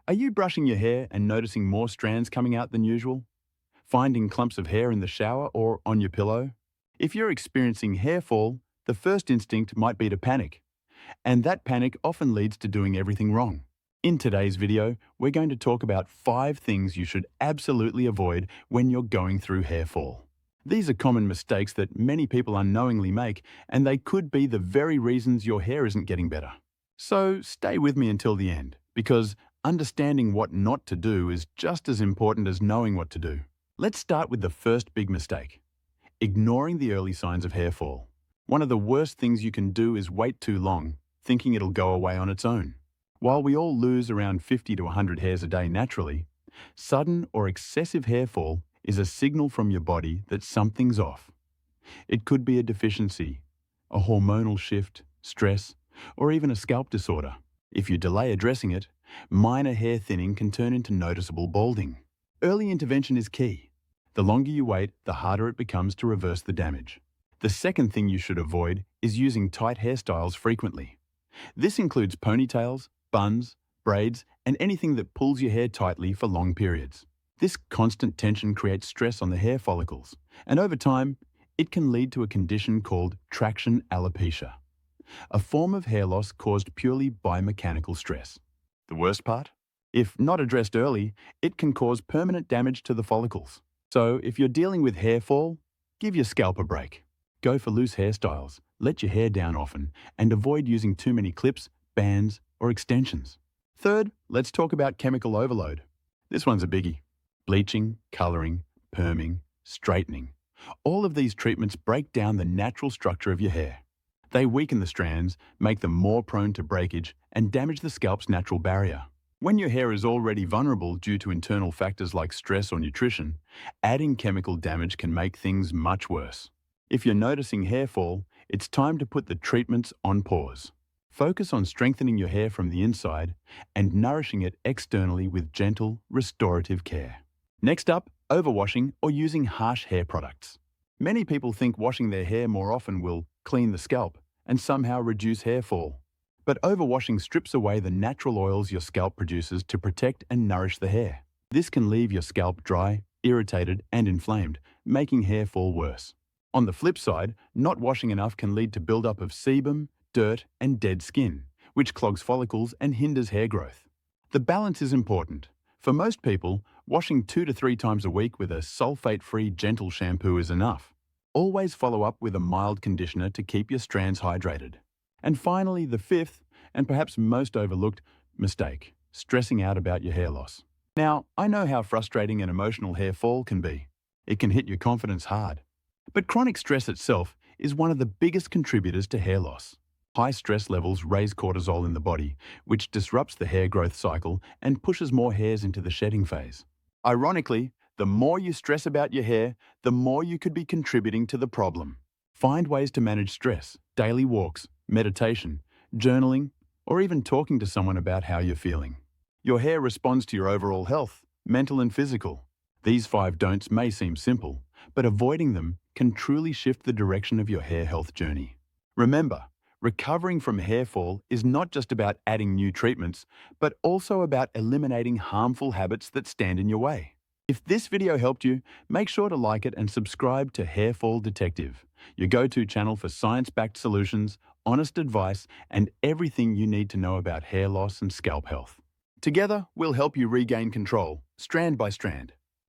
Are you brushing your hair and noticing more strands coming out than usual? Finding clumps of hair in the shower or on your pillow? If you're experiencing hair fall, the first instinct might be to panic, and that panic often leads to doing everything wrong. In today's video, we're going to talk about 5 things you should absolutely avoid when you're going through hair fall. These are common mistakes that many people unknowingly make, and they could be the very reasons your hair isn't getting better. So stay with me until the end, because understanding what not to do is just as important as knowing what to do. Let's start with the first big mistake: ignoring the early signs of hair fall. One of the worst things you can do is wait too long, thinking it'll go away on its own. While we all lose around 50 to 100 hairs a day naturally, sudden or excessive hair fall is a signal from your body that something's off. It could be a deficiency, a hormonal shift, stress, or even a scalp disorder. If you delay addressing it, minor hair thinning can turn into noticeable balding. Early intervention is key. The longer you wait, the harder it becomes to reverse the damage. The second thing you should avoid is using tight hairstyles frequently. This includes ponytails, buns, braids, and anything that pulls your hair tightly for long periods. This constant tension creates stress on the hair follicles, and over time, it can lead to a condition called traction alopecia, a form of hair loss caused purely by mechanical stress. The worst part? If not addressed early, it can cause permanent damage to the follicles. So if you're dealing with hair fall, give your scalp a break. Go for loose hairstyles, let your hair down often, and avoid using too many clips, bands, or extensions. Third, let's talk about chemical overload. This one's a biggie. Bleaching, coloring, perming, straightening. All of these treatments break down the natural structure of your hair. They weaken the strands, make them more prone to breakage, and damage the scalp's natural barrier. When your hair is already vulnerable due to internal factors like stress or nutrition, adding chemical damage can make things much worse. If you're noticing hair fall, it's time to put the treatments on pause. Focus on strengthening your hair from the inside and nourishing it externally with gentle, restorative care. Next up, overwashing or using harsh hair products. Many people think washing their hair more often will clean the scalp and somehow reduce hair fall. But overwashing strips away the natural oils your scalp produces to protect and nourish the hair. This can leave your scalp dry, irritated, and inflamed, making hair fall worse. On the flip side, not washing enough can lead to buildup of sebum, dirt, and dead skin, which clogs follicles and hinders hair growth. The balance is important. For most people, washing 2 to 3 times a week with a sulfate-free gentle shampoo is enough. Always follow up with a mild conditioner to keep your strands hydrated. And finally, the fifth, and perhaps most overlooked, mistake: stressing out about your hair loss. Now, I know how frustrating and emotional hair fall can be. It can hit your confidence hard. But chronic stress itself is one of the biggest contributors to hair loss. High stress levels raise cortisol in the body, which disrupts the hair growth cycle and pushes more hairs into the shedding phase. Ironically, the more you stress about your hair, the more you could be contributing to the problem. Find ways to manage stress: daily walks, meditation, journaling, or even talking to someone about how you're feeling. Your hair responds to your overall health, mental and physical. These 5 don'ts may seem simple, but avoiding them can truly shift the direction of your hair health journey. Remember, recovering from hair fall is not just about adding new treatments, but also about eliminating harmful habits that stand in your way. If this video helped you, make sure to like it and subscribe to Hairfall Detective, your go-to channel for science-backed solutions, honest advice, and everything you need to know about hair loss and scalp health. Together, we'll help you regain control, strand by strand.